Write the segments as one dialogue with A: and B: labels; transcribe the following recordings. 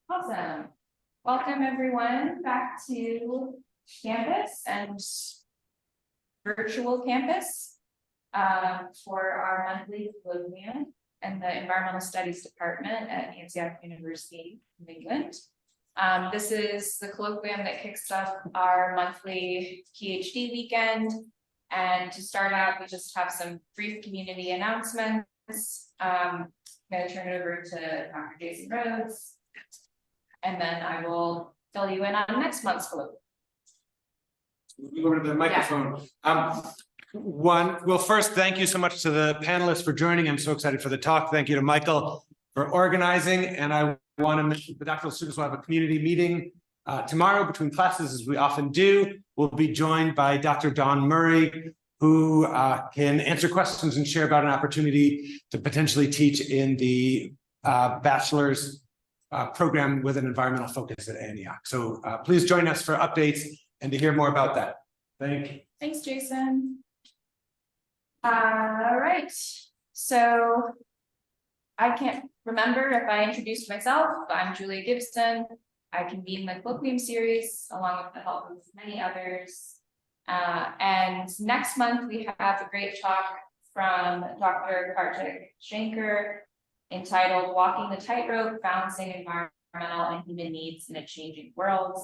A: Awesome. Welcome everyone back to campus and virtual campus for our monthly colloquium in the Environmental Studies Department at Antioch University, New England. This is the colloquium that kicks off our monthly PhD weekend. And to start out, we just have some brief community announcements. I'm going to turn it over to Dr. Jason Rhodes. And then I will fill you in on next month's colloquium.
B: Over to the microphone. Well, first, thank you so much to the panelists for joining. I'm so excited for the talk. Thank you to Michael for organizing. And I want to mention the doctoral students will have a community meeting tomorrow between classes, as we often do. We'll be joined by Dr. Dawn Murray, who can answer questions and share about an opportunity to potentially teach in the bachelor's program with an environmental focus at Antioch. So please join us for updates and to hear more about that. Thank you.
A: Thanks, Jason. All right. So I can't remember if I introduced myself. I'm Julia Gibson. I convened the colloquium series along with the help of many others. And next month we have a great talk from Dr. Kartik Shankar entitled Walking the Tightrope, Balancing Environmental and Human Needs in a Changing World.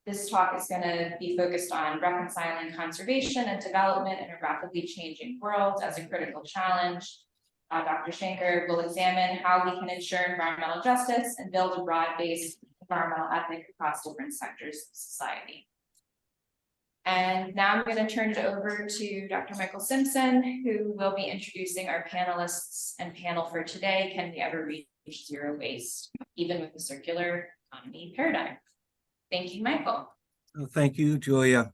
A: This talk is going to be focused on reconciling conservation and development in a rapidly changing world as a critical challenge. Dr. Shankar will examine how we can ensure environmental justice and build a broad-based environmental ethic across different sectors of society. And now I'm going to turn it over to Dr. Michael Simpson, who will be introducing our panelists and panel for today. Can we ever reach zero waste, even with the circular economy paradigm? Thank you, Michael.
C: Well, thank you, Julia.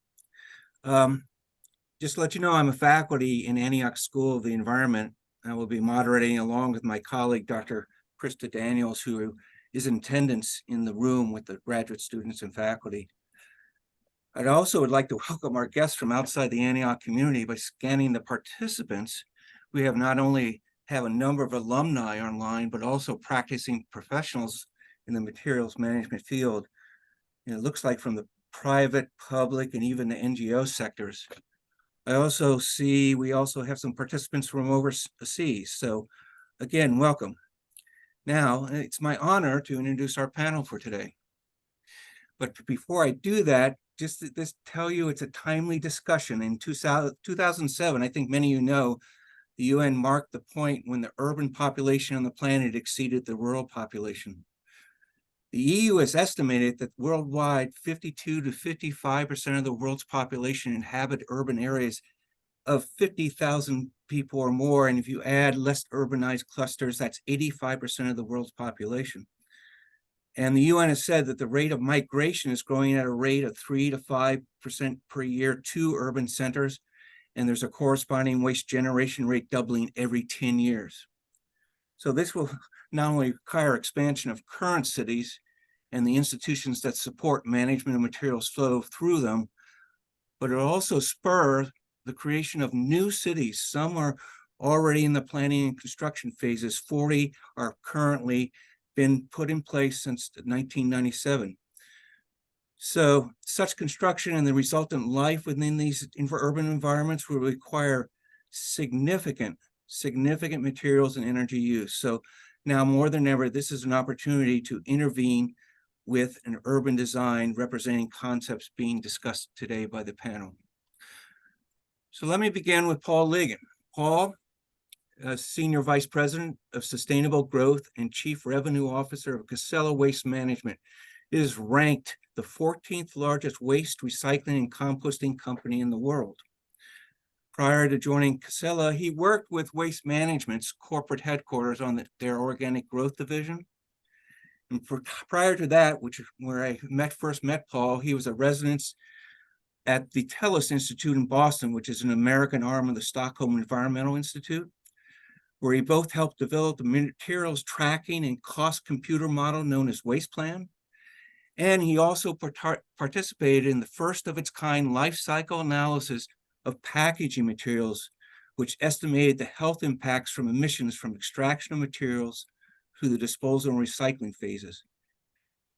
C: Just to let you know, I'm a faculty in Antioch School of the Environment. I will be moderating along with my colleague, Dr. Krista Daniels, who is in attendance in the room with the graduate students and faculty. I'd also would like to welcome our guests from outside the Antioch community. By scanning the participants, we have not only have a number of alumni online, but also practicing professionals in the materials management field. And it looks like from the private, public, and even the NGO sectors. I also see we also have some participants from overseas. So again, welcome. Now, it's my honor to introduce our panel for today. But before I do that, just to tell you it's a timely discussion. In 2007, I think many of you know, the UN marked the point when the urban population on the planet exceeded the rural population. The EU has estimated that worldwide 52 to 55% of the world's population inhabit urban areas of 50,000 people or more. And if you add less urbanized clusters, that's 85% of the world's population. And the UN has said that the rate of migration is growing at a rate of 3 to 5% per year to urban centers. And there's a corresponding waste generation rate doubling every 10 years. So this will not only require expansion of current cities and the institutions that support management of materials flow through them, but it'll also spur the creation of new cities. Some are already in the planning and construction phases. 40 are currently been put in place since 1997. So such construction and the resultant life within these urban environments will require significant materials and energy use. So now more than ever, this is an opportunity to intervene with an urban design representing concepts being discussed today by the panel. So let me begin with Paul Ligon. Paul, Senior Vice President of Sustainable Growth and Chief Revenue Officer of Casella Waste Management, is ranked the 14th largest waste recycling and composting company in the world. Prior to joining Casella, he worked with Waste Management's corporate headquarters on their organic growth division. And prior to that, where I first met Paul, he was a resident at the TELUS Institute in Boston, which is an American arm of the Stockholm Environmental Institute, where he both helped develop the materials tracking and cost computer model known as WastePlan. And he also participated in the first of its kind life cycle analysis of packaging materials, which estimated the health impacts from emissions from extraction of materials through the disposal and recycling phases.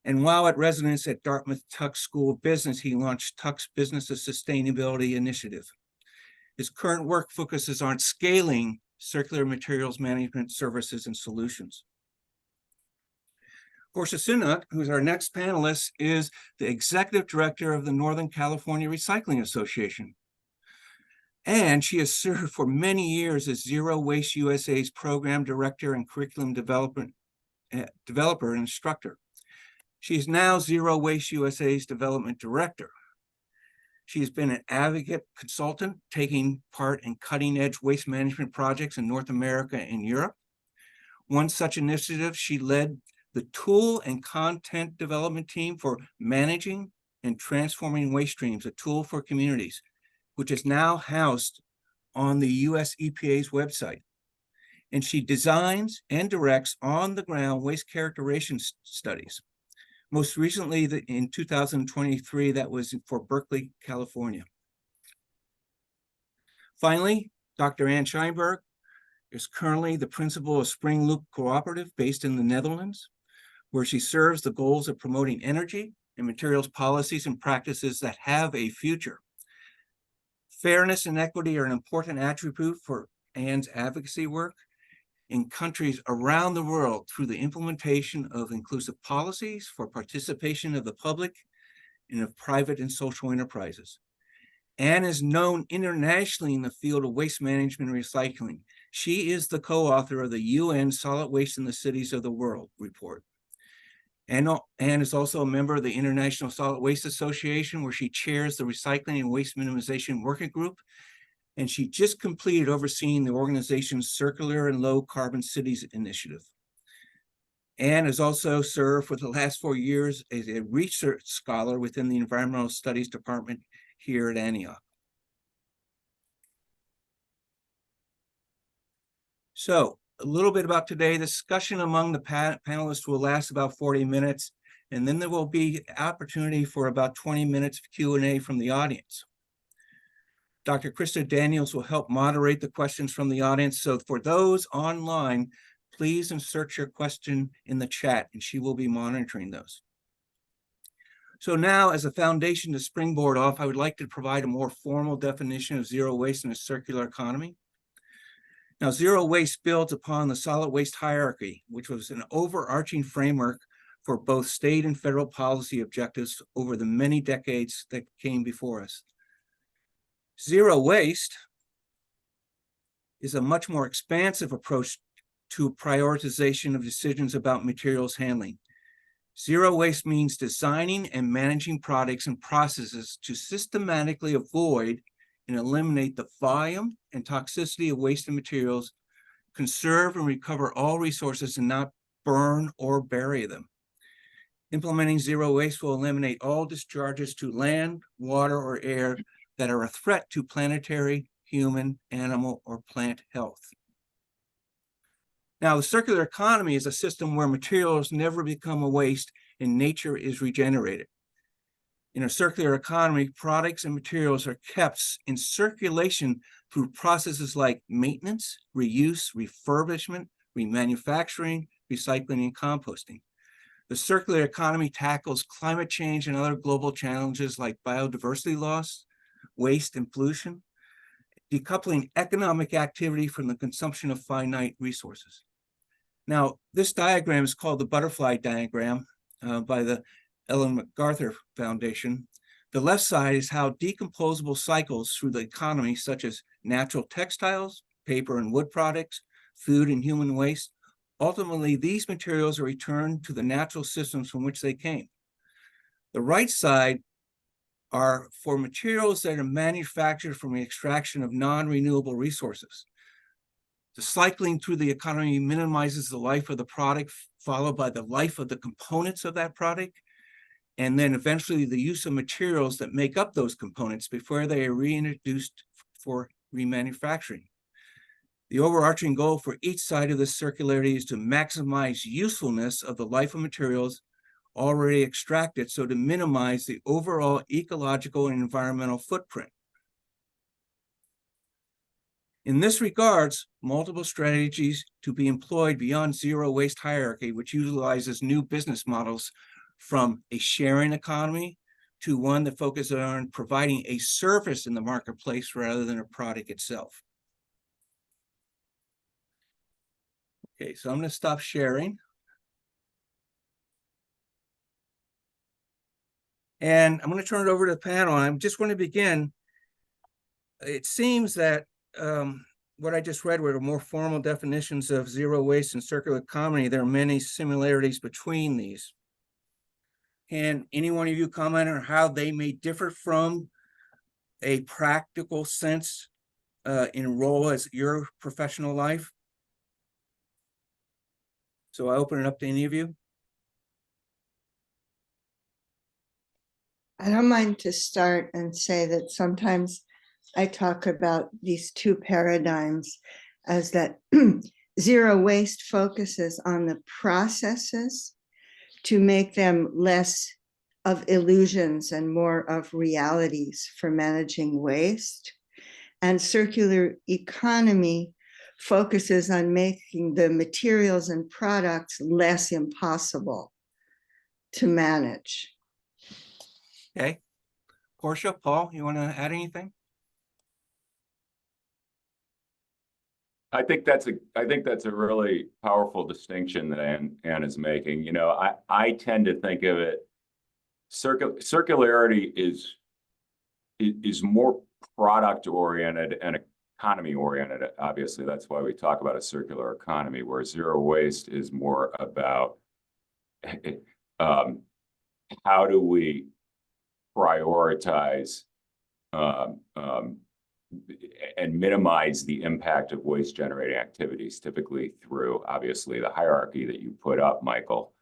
C: And while at residence at Dartmouth Tufts School of Business, he launched Tufts Business Sustainability Initiative. His current work focuses on scaling circular materials management services and solutions. Portia Sinnock, who's our next panelist, is the Executive Director of the Northern California Recycling Association. And she has served for many years as Zero Waste USA's Program Director and Curriculum Developer and Instructor. She is now Zero Waste USA's Development Director. She has been an advocate consultant, taking part in cutting-edge waste management projects in North America and Europe. One such initiative, she led the tool and content development team for managing and transforming waste streams, a tool for communities, which is now housed on the US EPA's website. And she designs and directs on-the-ground waste characterization studies. Most recently, in 2023, that was for Berkeley, California. Finally, Dr. Anne Scheinberg is currently the principal of Spring Loop Cooperative based in the Netherlands, where she serves the goals of promoting energy and materials policies and practices that have a future. Fairness and equity are an important attribute for Anne's advocacy work in countries around the world through the implementation of inclusive policies for participation of the public and of private and social enterprises. Anne is known internationally in the field of waste management and recycling. She is the co-author of the UN Solid Waste in the Cities of the World report. Anne is also a member of the International Solid Waste Association, where she chairs the Recycling and Waste Minimization Working Group. And she just completed overseeing the organization's Circular and Low Carbon Cities Initiative. Anne has also served for the last 4 years as a research scholar within the Environmental Studies Department here at Antioch. So a little bit about today. The discussion among the panelists will last about 40 minutes, and then there will be opportunity for about 20 minutes of Q&A from the audience. Dr. Krista Daniels will help moderate the questions from the audience. So for those online, please insert your question in the chat and she will be monitoring those. So now, as a foundation to springboard off, I would like to provide a more formal definition of zero waste in a circular economy. Now, zero waste builds upon the solid waste hierarchy, which was an overarching framework for both state and federal policy objectives over the many decades that came before us. Zero waste is a much more expansive approach to prioritization of decisions about materials handling. Zero waste means designing and managing products and processes to systematically avoid and eliminate the volume and toxicity of waste and materials, conserve and recover all resources, and not burn or bury them. Implementing zero waste will eliminate all discharges to land, water, or air that are a threat to planetary, human, animal, or plant health. Now, the circular economy is a system where materials never become a waste and nature is regenerated. In a circular economy, products and materials are kept in circulation through processes like maintenance, reuse, refurbishment, remanufacturing, recycling, and composting. The circular economy tackles climate change and other global challenges like biodiversity loss, waste, and pollution, decoupling economic activity from the consumption of finite resources. Now, this diagram is called the butterfly diagram by the Ellen MacArthur Foundation. The left side is how decomposable cycles through the economy, such as natural textiles, paper and wood products, food and human waste. Ultimately, these materials are returned to the natural systems from which they came. The right side are for materials that are manufactured from the extraction of non-renewable resources. The cycling through the economy minimizes the life of the product, followed by the life of the components of that product, and then eventually the use of materials that make up those components before they are reintroduced for remanufacturing. The overarching goal for each side of this circularity is to maximize usefulness of the life of materials already extracted, so to minimize the overall ecological and environmental footprint. In this regards, multiple strategies to be employed beyond zero waste hierarchy, which utilizes new business models from a sharing economy to one that focuses on providing a service in the marketplace rather than a product itself. Okay, so I'm going to stop sharing. And I'm going to turn it over to the panel. I just want to begin. It seems that what I just read were the more formal definitions of zero waste and circular economy. There are many similarities between these. Can any one of you comment on how they may differ from a practical sense in role as your professional life? So I open it up to any of you.
D: I don't mind to start and say that sometimes I talk about these two paradigms as that zero waste focuses on the processes to make them less of illusions and more of realities for managing waste. And circular economy focuses on making the materials and products less impossible to manage.
C: Okay. Portia, Paul, you want to add anything?
E: I think that's a really powerful distinction that Ann is making. You know, I tend to think of it, circularity is more product oriented and economy oriented. Obviously, that's why we talk about a circular economy, where zero waste is more about how do we prioritize and minimize the impact of waste generating activities, typically through, obviously, the hierarchy that you put up, Michael.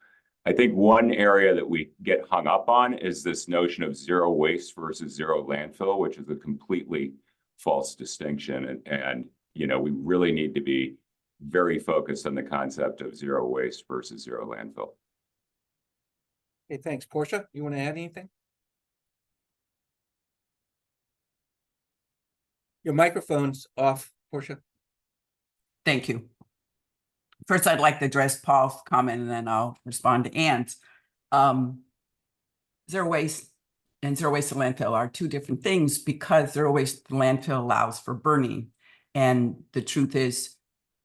E: I think one area that we get hung up on is this notion of zero waste versus zero landfill, which is a completely false distinction. And you know, we really need to be very focused on the concept of zero waste versus zero landfill.
C: Okay, thanks. Portia, you want to add anything? Your microphone's off, Portia.
F: Thank you. First, I'd like to address Paul's comment and then I'll respond to Ann's. Zero waste and zero waste to landfill are two different things, because zero waste to landfill allows for burning. And the truth is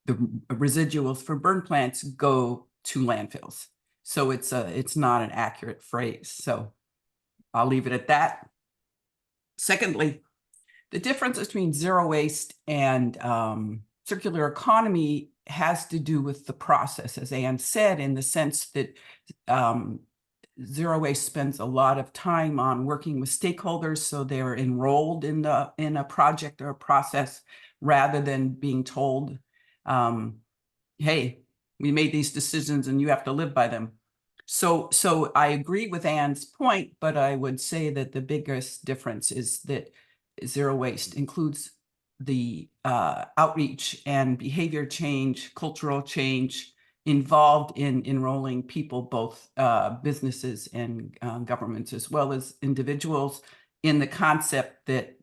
F: the residuals for burn plants go to landfills. So it's not an accurate phrase. So I'll leave it at that. Secondly, the difference between zero waste and circular economy has to do with the process, as Ann said, in the sense that zero waste spends a lot of time on working with stakeholders, so they're enrolled in a project or a process, rather than being told, hey, we made these decisions and you have to live by them. So I agree with Ann's point, but I would say that the biggest difference is that zero waste includes the outreach and behavior change, cultural change involved in enrolling people, both businesses and governments, as well as individuals, in the concept that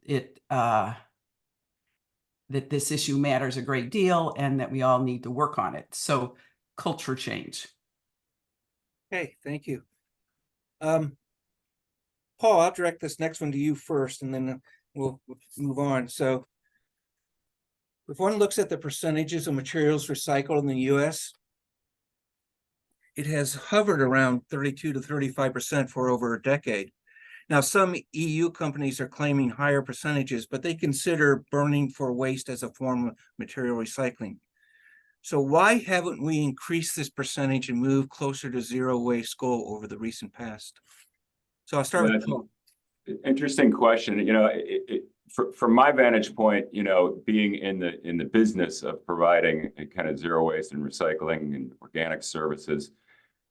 F: that this issue matters a great deal and that we all need to work on it. So culture change.
C: Okay, thank you. Paul, I'll direct this next one to you first, and then we'll move on. So if one looks at the percentages of materials recycled in the US, it has hovered around 32 to 35% for over a decade. Now, some EU companies are claiming higher percentages, but they consider burning for waste as a form of material recycling. So why haven't we increased this percentage and moved closer to zero waste goal over the recent past? So I'll start with Paul.
E: Interesting question. You know, from my vantage point, you know, being in the business of providing a kind of zero waste and recycling and organic services,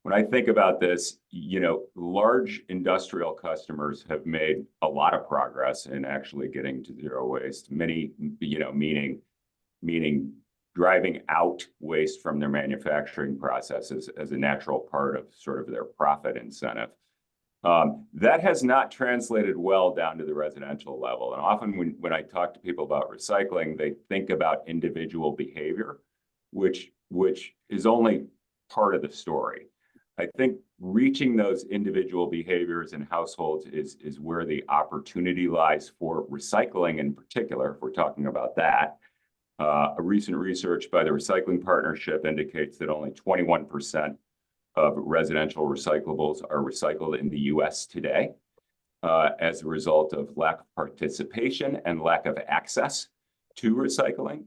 E: when I think about this, you know, large industrial customers have made a lot of progress in actually getting to zero waste. Many, you know, meaning driving out waste from their manufacturing processes as a natural part of sort of their profit incentive. That has not translated well down to the residential level. And often when I talk to people about recycling, they think about individual behavior, which is only part of the story. I think reaching those individual behaviors in households is where the opportunity lies for recycling in particular, if we're talking about that. A recent research by the Recycling Partnership indicates that only 21% of residential recyclables are recycled in the US today as a result of lack of participation and lack of access to recycling.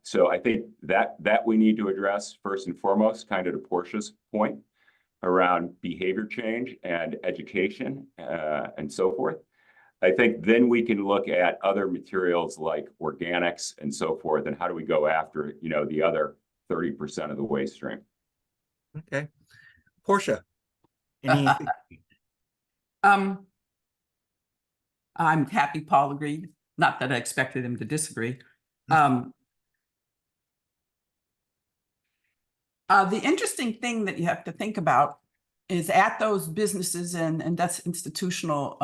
E: So I think that we need to address first and foremost, kind of to Portia's point around behavior change and education and so forth. I think then we can look at other materials like organics and so forth, and how do we go after, you know, the other 30% of the waste stream.
C: Okay. Portia, any,
F: I'm happy Paul agreed, not that I expected him to disagree. The interesting thing that you have to think about is at those businesses and that's institutional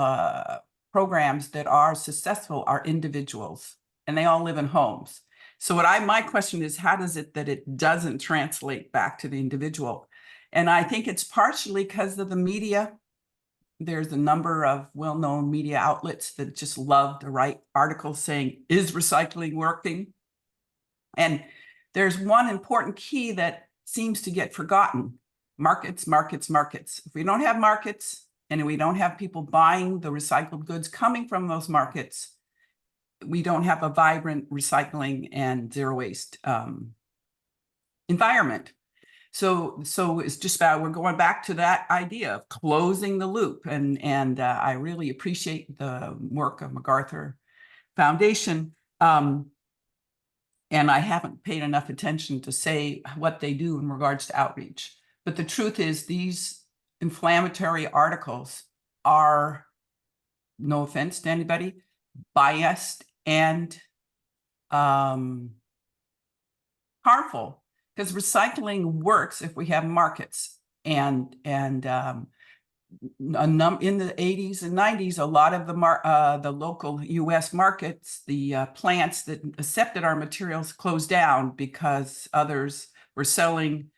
F: programs that are successful are individuals, and they all live in homes. So my question is, how does it that it doesn't translate back to the individual? And I think it's partially because of the media. There's a number of well-known media outlets that just love to write articles saying, is recycling working? And there's one important key that seems to get forgotten: markets, markets, markets. If we don't have markets and we don't have people buying the recycled goods coming from those markets, we don't have a vibrant recycling and zero waste environment. So it's just about, we're going back to that idea of closing the loop. And I really appreciate the work of MacArthur Foundation. And I haven't paid enough attention to say what they do in regards to outreach. But the truth is, these inflammatory articles are, no offense to anybody, biased and harmful. Because recycling works if we have markets, and in the 80s and 90s, a lot of the local U.S. markets, the plants that accepted our materials closed down because others were selling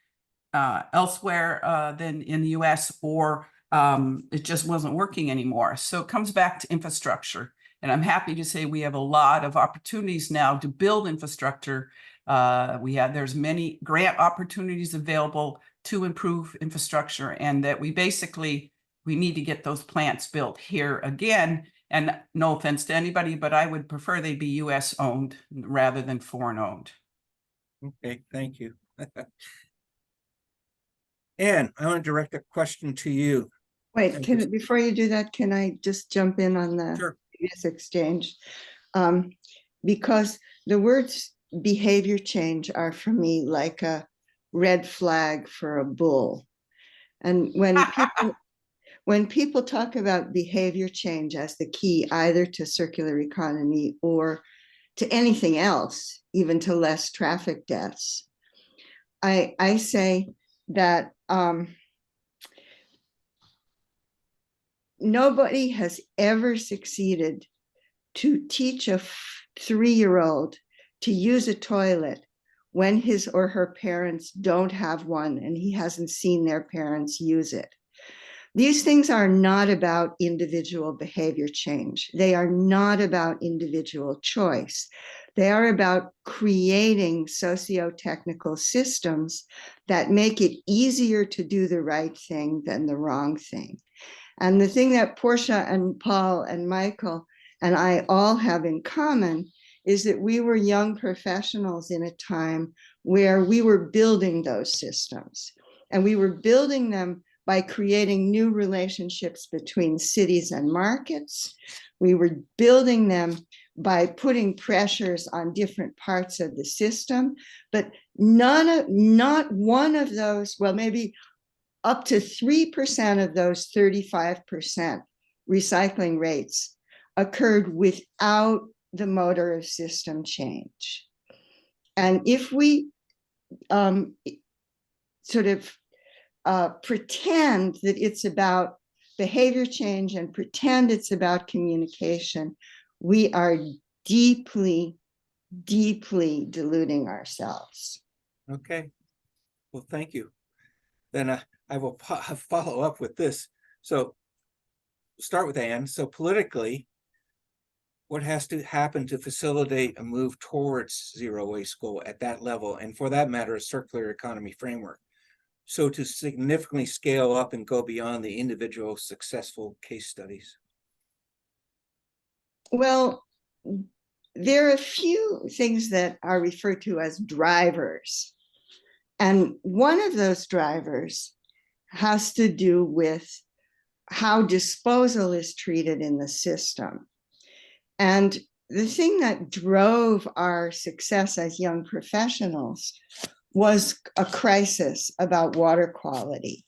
F: elsewhere than in the U.S., or it just wasn't working anymore. So it comes back to infrastructure, and I'm happy to say we have a lot of opportunities now to build infrastructure. There's many grant opportunities available to improve infrastructure, and that we need to get those plants built here again. And no offense to anybody, but I would prefer they be US owned rather than foreign owned.
C: okay, thank you. Anne, I want to direct a question to you.
D: Wait, before you do that, can I just jump in on the
C: Sure.
D: previous exchange? Because the words behavior change are for me like a red flag for a bull. And when people talk about behavior change as the key either to circular economy or to anything else, even to less traffic deaths, I say that nobody has ever succeeded to teach a 3-year-old to use a toilet when his or her parents don't have one and he hasn't seen their parents use it. These things are not about individual behavior change. They are not about individual choice. They are about creating socio-technical systems that make it easier to do the right thing than the wrong thing. And the thing that Portia and Paul and Michael and I all have in common is that we were young professionals in a time where we were building those systems. And we were building them by creating new relationships between cities and markets. We were building them by putting pressures on different parts of the system, but not one of those, well, maybe up to 3% of those 35% recycling rates occurred without the motor of system change. And if we sort of pretend that it's about behavior change and pretend it's about communication, we are deeply, deeply deluding ourselves.
C: Okay, well, thank you. then I will follow up with this. So start with Anne. So politically, what has to happen to facilitate a move towards zero waste goal at that level? And for that matter, a circular economy framework. So to significantly scale up and go beyond the individual successful case studies.
D: Well, there are a few things that are referred to as drivers. And one of those drivers has to do with how disposal is treated in the system. And the thing that drove our success as young professionals was a crisis about water quality.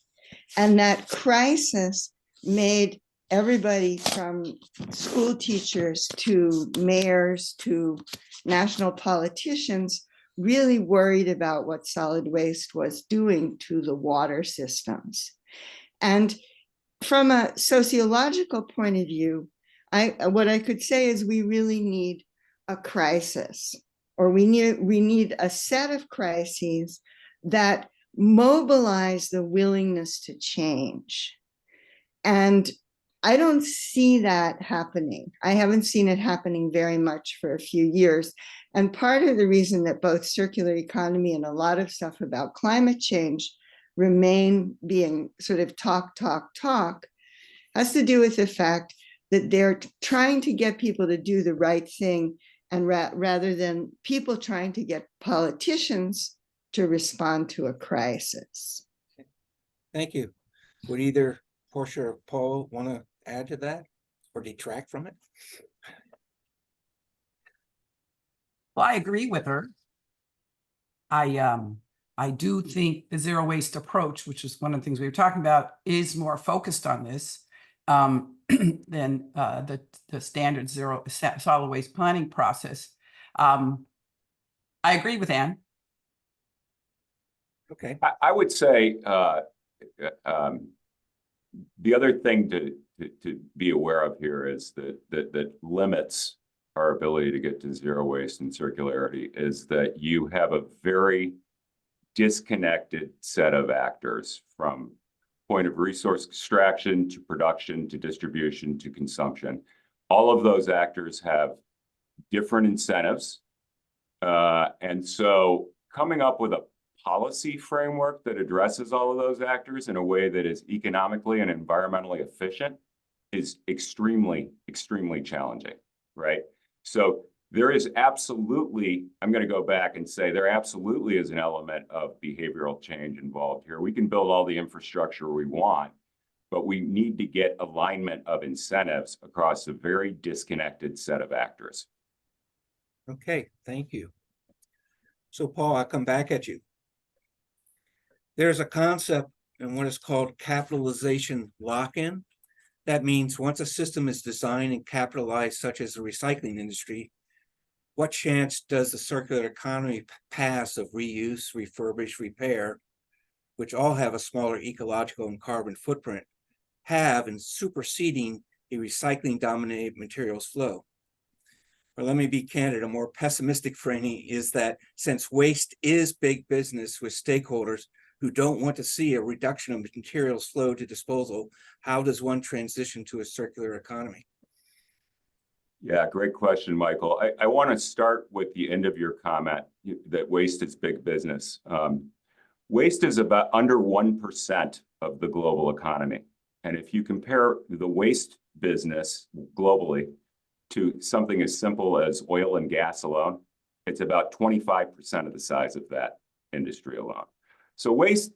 D: And that crisis made everybody from school teachers to mayors to national politicians really worried about what solid waste was doing to the water systems. And from a sociological point of view, what I could say is we really need a crisis, or we need a set of crises that mobilize the willingness to change. And I don't see that happening. I haven't seen it happening very much for a few years. And part of the reason that both circular economy and a lot of stuff about climate change remain being sort of talk has to do with the fact that they're trying to get people to do the right thing, and rather than people trying to get politicians to respond to a crisis.
C: Thank you. Would either Portia or Paul want to add to that or detract from it?
F: Well, I agree with her. I do think the zero waste approach, which is one of the things we were talking about, is more focused on this than the standard solid waste planning process. I agree with Anne.
C: Okay.
E: I would say the other thing to be aware of here is that limits our ability to get to zero waste and circularity is that you have a very disconnected set of actors, from point of resource extraction to production to distribution to consumption. All of those actors have different incentives. And so coming up with a policy framework that addresses all of those actors in a way that is economically and environmentally efficient is extremely, extremely challenging, right? So there is absolutely, I'm going to go back and say there absolutely is an element of behavioral change involved here. We can build all the infrastructure we want, but we need to get alignment of incentives across a very disconnected set of actors.
C: Okay, thank you. So Paul, I'll come back at you. There's a concept in what is called capitalization lock-in. That means once a system is designed and capitalized, such as the recycling industry, what chance does the circular economy pass of reuse, refurbish, repair, which all have a smaller ecological and carbon footprint, have in superseding a recycling dominated materials flow? Or let me be candid, a more pessimistic framing is that since waste is big business with stakeholders who don't want to see a reduction of materials flow to disposal, how does one transition to a circular economy?
E: Yeah, great question, Michael. I want to start with the end of your comment that waste is big business. Waste is about under 1% of the global economy. And if you compare the waste business globally to something as simple as oil and gas alone, it's about 25% of the size of that industry alone. So waste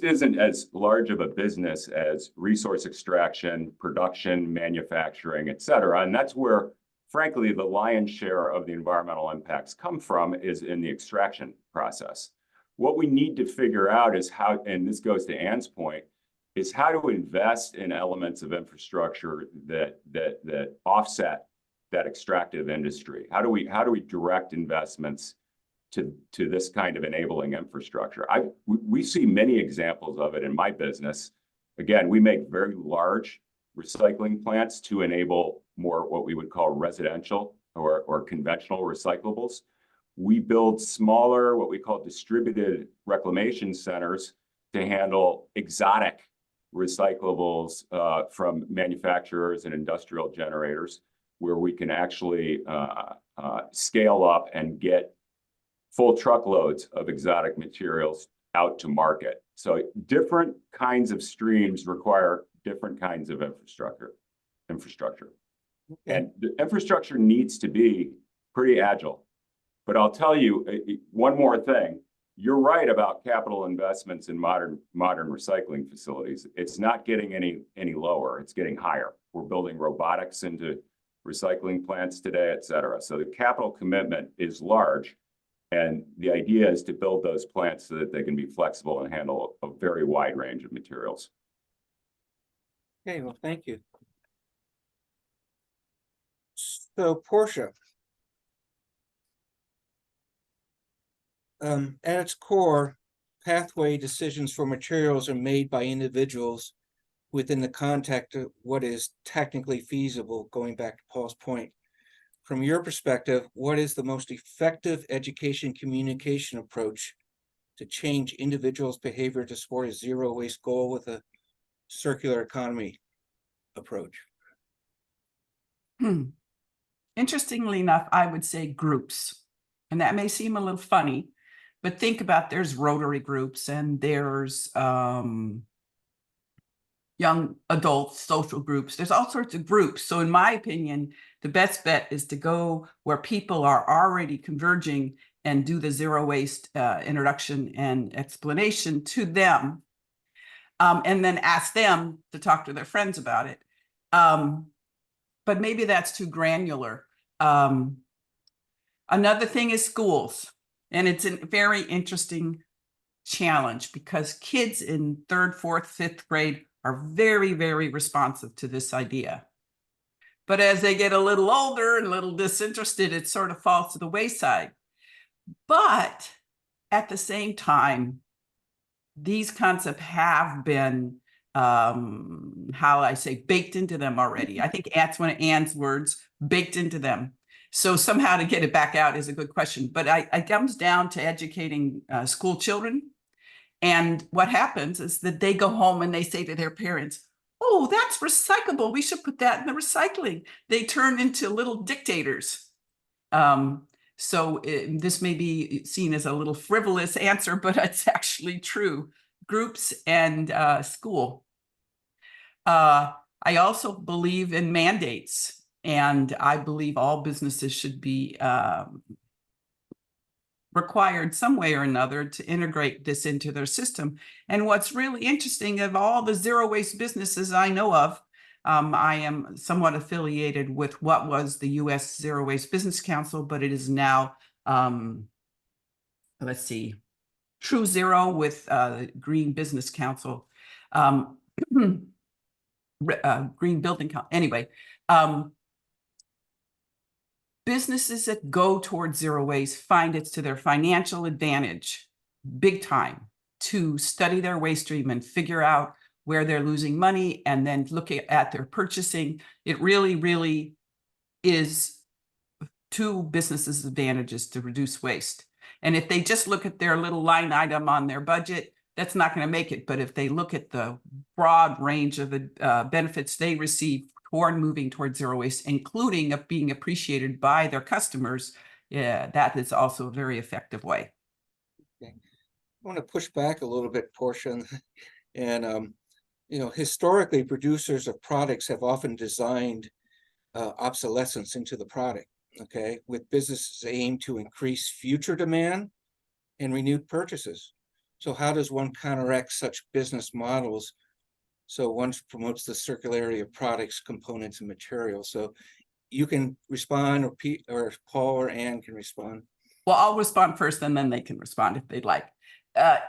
E: isn't as large of a business as resource extraction, production, manufacturing, et cetera. And that's where, frankly, the lion's share of the environmental impacts come from, is in the extraction process. What we need to figure out is how, and this goes to Anne's point, is how to invest in elements of infrastructure that offset that extractive industry. How do we direct investments to this kind of enabling infrastructure? We see many examples of it in my business. Again, we make very large recycling plants to enable more what we would call residential or conventional recyclables. We build smaller, what we call distributed reclamation centers to handle exotic recyclables from manufacturers and industrial generators, where we can actually scale up and get full truckloads of exotic materials out to market. So different kinds of streams require different kinds of infrastructure. And the infrastructure needs to be pretty agile. But I'll tell you one more thing. You're right about capital investments in modern recycling facilities. It's not getting any lower. It's getting higher. We're building robotics into recycling plants today, et cetera. So the capital commitment is large. And the idea is to build those plants so that they can be flexible and handle a very wide range of materials.
C: Okay, well, thank you. So Portia. At its core, pathway decisions for materials are made by individuals within the context of what is technically feasible, going back to Paul's point. From your perspective, what is the most effective education communication approach to change individuals' behavior to support a zero waste goal with a circular economy approach?
F: Interestingly enough, I would say groups. And that may seem a little funny, but think about there's Rotary groups and there's young adult social groups. There's all sorts of groups. So in my opinion, the best bet is to go where people are already converging and do the zero waste introduction and explanation to them. And then ask them to talk to their friends about it. But maybe that's too granular. Another thing is schools. And it's a very interesting challenge because kids in 3rd, 4th, 5th grade are very, very responsive to this idea. But as they get a little older and a little disinterested, it sort of falls to the wayside. But at the same time, these concepts have been, how I say, baked into them already. I think that's one of Anne's words, baked into them. So somehow to get it back out is a good question. But it comes down to educating school children. And what happens is that they go home and they say to their parents, oh, that's recyclable. We should put that in the recycling. They turn into little dictators. So this may be seen as a little frivolous answer, but it's actually true. Groups and school. I also believe in mandates, and I believe all businesses should be required some way or another to integrate this into their system. And what's really interesting, of all the zero waste businesses I know of, I am somewhat affiliated with what was the U.S. Zero Waste Business Council, but it is now, let's see, True Zero with Green Business Council, Green Building Council. Anyway, businesses that go towards zero waste find it's to their financial advantage, big time, to study their waste stream and figure out where they're losing money and then look at their purchasing. It really, really is to businesses' advantages to reduce waste. And if they just look at their little line item on their budget, that's not going to make it. But if they look at the broad range of the benefits they receive toward moving towards zero waste, including of being appreciated by their customers, yeah, that is also a very effective way.
C: Okay. I want to push back a little bit, Portia, and you know, historically, producers of products have often designed obsolescence into the product. Okay, with businesses aim to increase future demand and renewed purchases. So how does one counteract such business models? So one promotes the circularity of products, components, and materials. So you can respond, or Pete, or Paul, or Anne can respond.
F: Well, I'll respond first, and then they can respond if they'd like.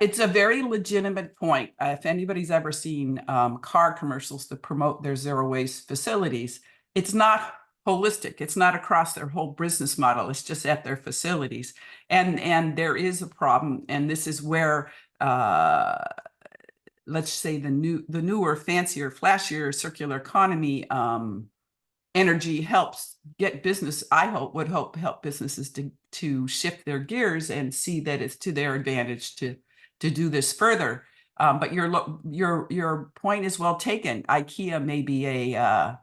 F: It's a very legitimate point. If anybody's ever seen car commercials that promote their zero waste facilities, it's not holistic. It's not across their whole business model. It's just at their facilities. And there is a problem. And this is where, let's say the newer, fancier, flashier circular economy energy helps get business, would help businesses to shift their gears and see that it's to their advantage to do this further. But your point is well taken. IKEA may be a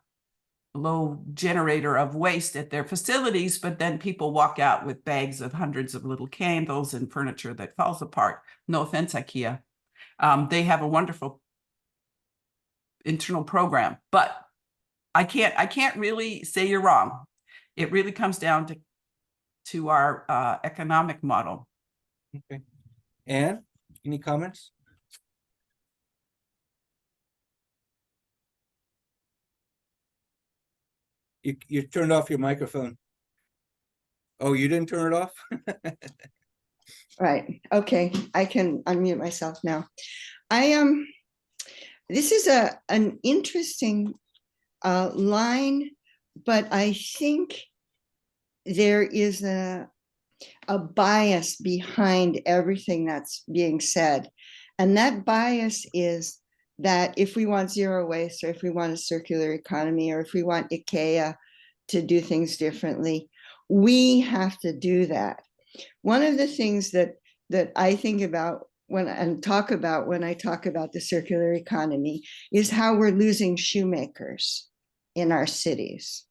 F: low generator of waste at their facilities, but then people walk out with bags of hundreds of little candles and furniture that falls apart. No offense, IKEA. They have a wonderful internal program, but I can't really say you're wrong. It really comes down to our economic model.
C: Okay. Anne, any comments? You turned off your microphone. Oh, you didn't turn it off?
D: Right, okay, I can unmute myself now. This is an interesting line, but I think there is a bias behind everything that's being said. And that bias is that if we want zero waste, or if we want a circular economy, or if we want IKEA to do things differently, we have to do that. One of the things that I think about when I talk about the circular economy is how we're losing shoemakers in our cities.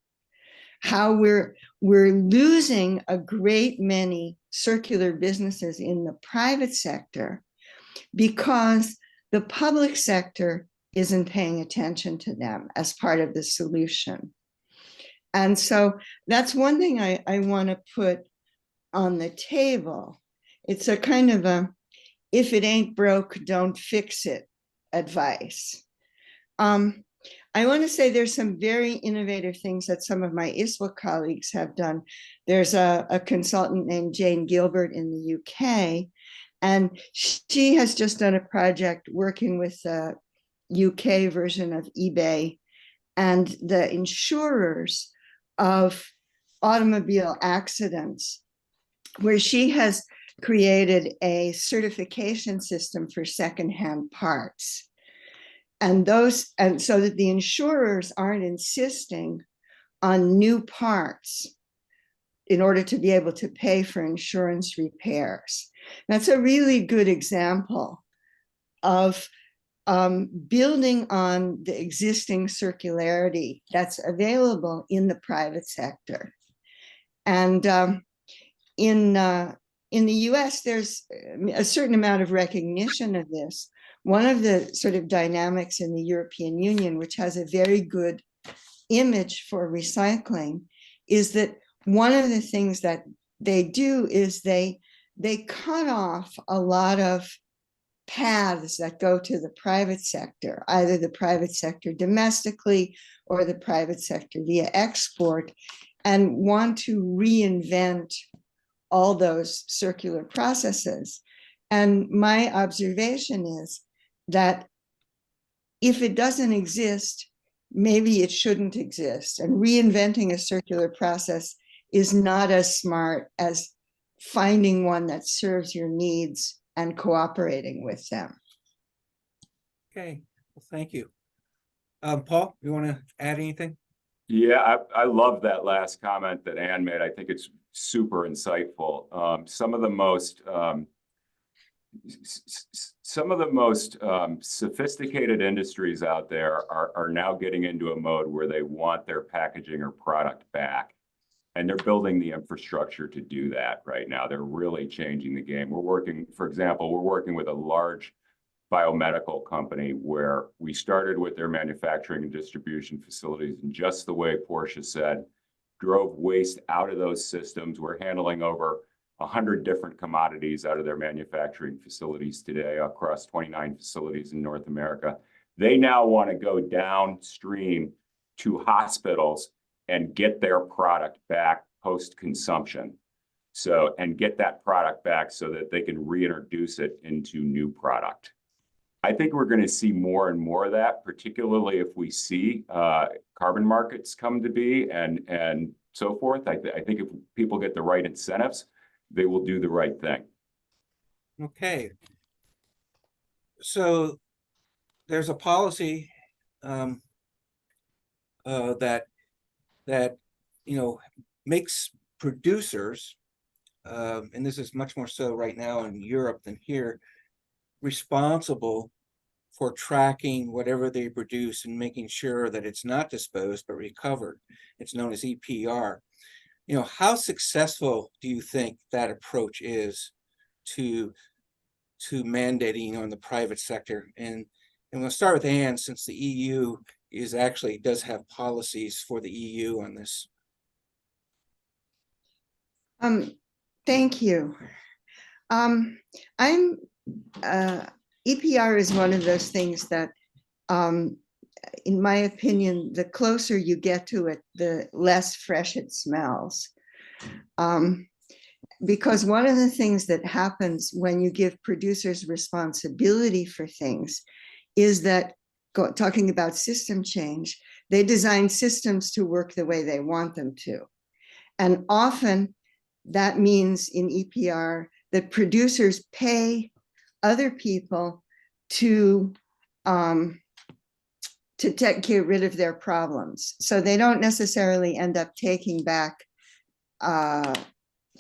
D: How we're losing a great many circular businesses in the private sector because the public sector isn't paying attention to them as part of the solution. And so that's one thing I want to put on the table. It's a kind of a, if it ain't broke, don't fix it advice. I want to say there's some very innovative things that some of my ISWA colleagues have done. There's a consultant named Jane Gilbert in the UK, and she has just done a project working with the UK version of eBay and the insurers of automobile accidents, where she has created a certification system for secondhand parts. And so that the insurers aren't insisting on new parts in order to be able to pay for insurance repairs. That's a really good example of building on the existing circularity that's available in the private sector. And in the US, there's a certain amount of recognition of this. One of the sort of dynamics in the European Union, which has a very good image for recycling, is that one of the things that they do is they cut off a lot of paths that go to the private sector, either the private sector domestically or the private sector via export, and want to reinvent all those circular processes. And my observation is that if it doesn't exist, maybe it shouldn't exist. And reinventing a circular process is not as smart as finding one that serves your needs and cooperating with them.
C: Okay, well, thank you. Paul, you want to add anything?
E: Yeah, I love that last comment that Anne made. I think it's super insightful. Some of the most sophisticated industries out there are now getting into a mode where they want their packaging or product back. And they're building the infrastructure to do that right now. They're really changing the game. For example, we're working with a large biomedical company where we started with their manufacturing and distribution facilities, and just the way Portia said, drove waste out of those systems. We're handling over 100 different commodities out of their manufacturing facilities today across 29 facilities in North America. They now want to go downstream to hospitals and get their product back post-consumption. And get that product back so that they can reintroduce it into new product. I think we're going to see more and more of that, particularly if we see carbon markets come to be and so forth. I think if people get the right incentives, they will do the right thing.
C: Okay. So there's a policy that makes producers, and this is much more so right now in Europe than here, responsible for tracking whatever they produce and making sure that it's not disposed but recovered. It's known as EPR. You know, how successful do you think that approach is to mandating on the private sector? And we'll start with Anne, since the EU does have policies for the EU on this.
D: Thank you. I'm EPR is one of those things that, in my opinion, the closer you get to it, the less fresh it smells. Because one of the things that happens when you give producers responsibility for things is that, talking about system change, they design systems to work the way they want them to. And often that means in EPR that producers pay other people to get rid of their problems. So they don't necessarily end up taking back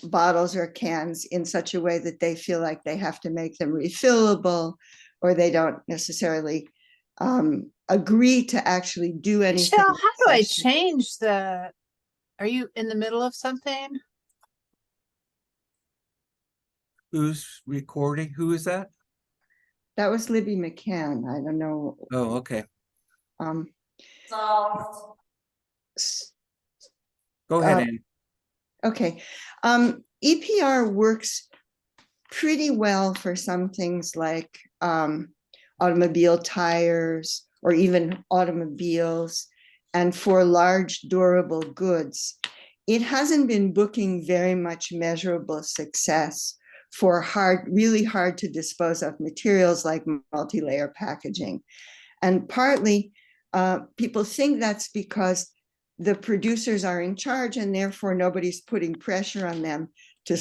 D: bottles or cans in such a way that they feel like they have to make them refillable, or they don't necessarily agree to actually do anything.
G: Michelle, how do I change the, are you in the middle of something?
C: Who's recording? Who is that?
D: That was Libby McCann. I don't know.
C: Oh, okay.
A: Solved.
C: Go ahead, Anne.
D: Okay. EPR works pretty well for some things like automobile tires or even automobiles, and for large durable goods. It hasn't been booking very much measurable success for really hard to dispose of materials like multi-layer packaging. And partly people think that's because the producers are in charge and therefore nobody's putting pressure on them to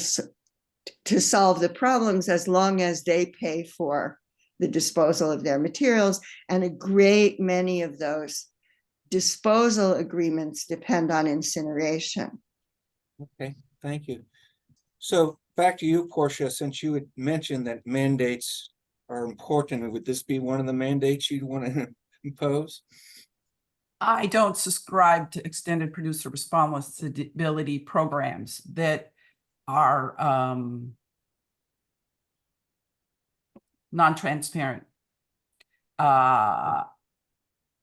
D: solve the problems as long as they pay for the disposal of their materials. And a great many of those disposal agreements depend on incineration.
C: Okay, thank you. So back to you, Portia, since you had mentioned that mandates are important, would this be one of the mandates you'd want to impose?
F: I don't subscribe to extended producer responsibility programs that are non-transparent.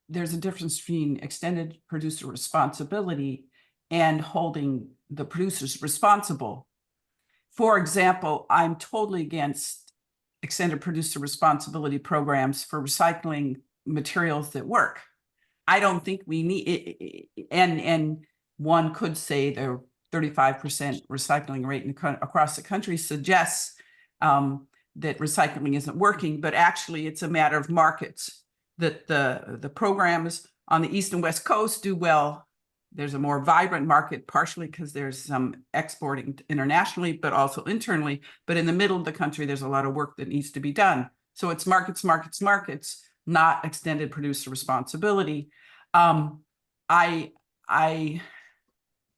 F: There's a difference between extended producer responsibility and holding the producers responsible. For example, I'm totally against extended producer responsibility programs for recycling materials that work. I don't think we need it, and one could say the 35% recycling rate across the country suggests that recycling isn't working, but actually it's a matter of markets. That the programs on the East and West Coast do well. There's a more vibrant market, partially because there's some exporting internationally, but also internally. But in the middle of the country, there's a lot of work that needs to be done. So it's markets, markets, markets, not extended producer responsibility. I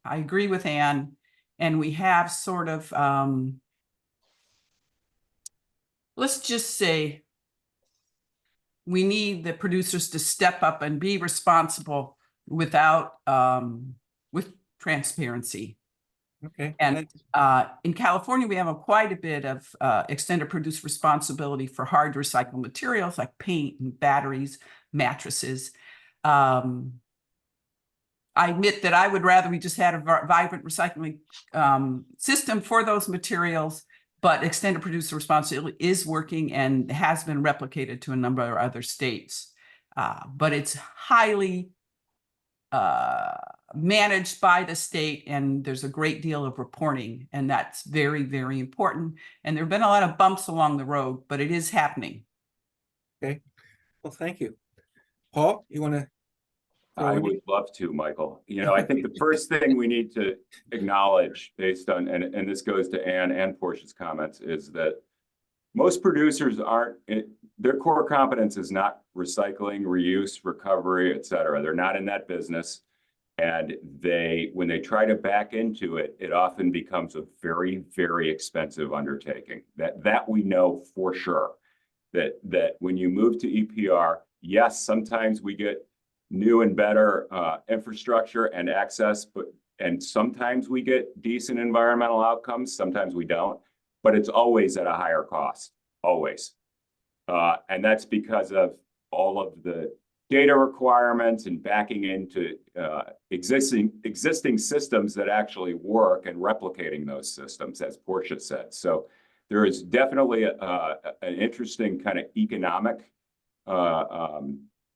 F: agree with Anne, and we have sort of, let's just say, we need the producers to step up and be responsible without with transparency.
C: Okay.
F: And in California, we have quite a bit of extended producer responsibility for hard recycled materials like paint and batteries, mattresses. I admit that I would rather we just had a vibrant recycling system for those materials, but extended producer responsibility is working and has been replicated to a number of other states. But it's highly managed by the state, and there's a great deal of reporting, and that's very, very important. And there have been a lot of bumps along the road, but it is happening.
C: Okay, well, thank you. Paul, you want to?
E: I would love to, Michael. You know, I think the first thing we need to acknowledge based on, and this goes to Anne and Portia's comments, is that most producers aren't, their core competence is not recycling, reuse, recovery, et cetera. They're not in that business. And when they try to back into it, it often becomes a very, very expensive undertaking. That we know for sure. that when you move to EPR, yes, sometimes we get new and better infrastructure and access, and sometimes we get decent environmental outcomes, sometimes we don't, but it's always at a higher cost, always. And that's because of all of the data requirements and backing into existing systems that actually work and replicating those systems, as Portia said. So there is definitely an interesting kind of economic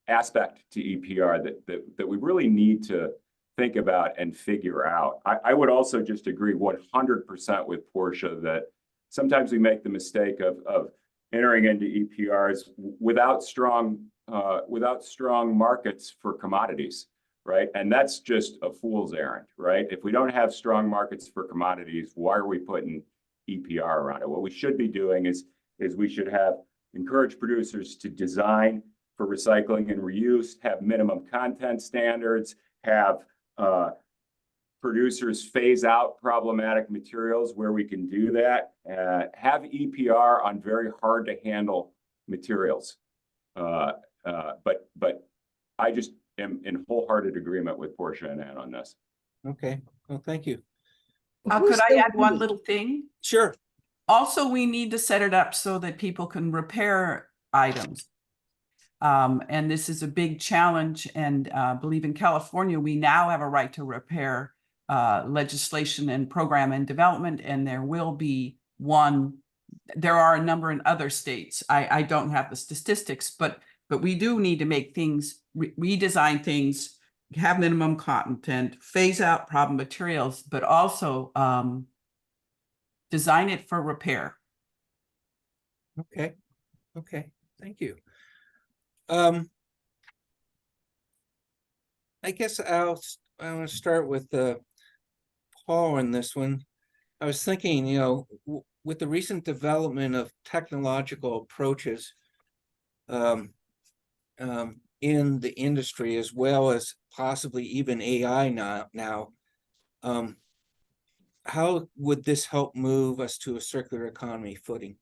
E: aspect to EPR that we really need to think about and figure out. I would also just agree 100% with Portia that sometimes we make the mistake of entering into EPRs without strong markets for commodities, right? And that's just a fool's errand, right? If we don't have strong markets for commodities, why are we putting EPR around it? What we should be doing is we should encourage producers to design for recycling and reuse, have minimum content standards, have producers phase out problematic materials where we can do that, have EPR on very hard to handle materials. But I just am in wholehearted agreement with Portia and Ann on this.
C: Okay, well, thank you.
F: Could I add one little thing?
C: Sure.
F: Also, we need to set it up so that people can repair items. And this is a big challenge. And I believe in California, we now have a right to repair legislation and program and development. And there will be one. There are a number in other states. I don't have the statistics, but we do need to make things, redesign things, have minimum content, phase out problem materials, but also design it for repair.
C: Okay, thank you. I guess I want to start with Paul on this one. I was thinking, with the recent development of technological approaches in the industry, as well as possibly even AI now, how would this help move us to a circular economy footing?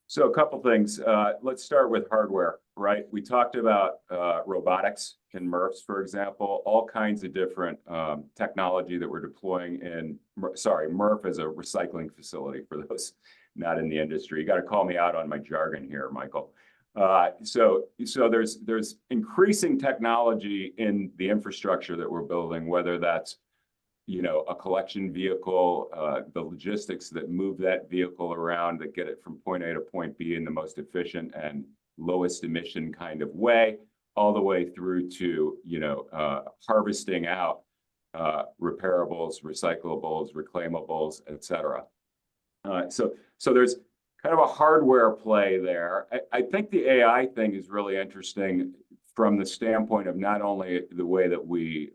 E: So a couple things. Let's start with hardware, right? We talked about robotics in MRFs, for example, all kinds of different technology that we're deploying in, MRF is a recycling facility for those not in the industry. You got to call me out on my jargon here, Michael. So there's increasing technology in the infrastructure that we're building, whether that's a collection vehicle, the logistics that move that vehicle around, that get it from point A to point B in the most efficient and lowest emission kind of way, all the way through to, harvesting out reparables, recyclables, reclaimables, et cetera. So there's kind of a hardware play there. I think the AI thing is really interesting from the standpoint of not only the way that we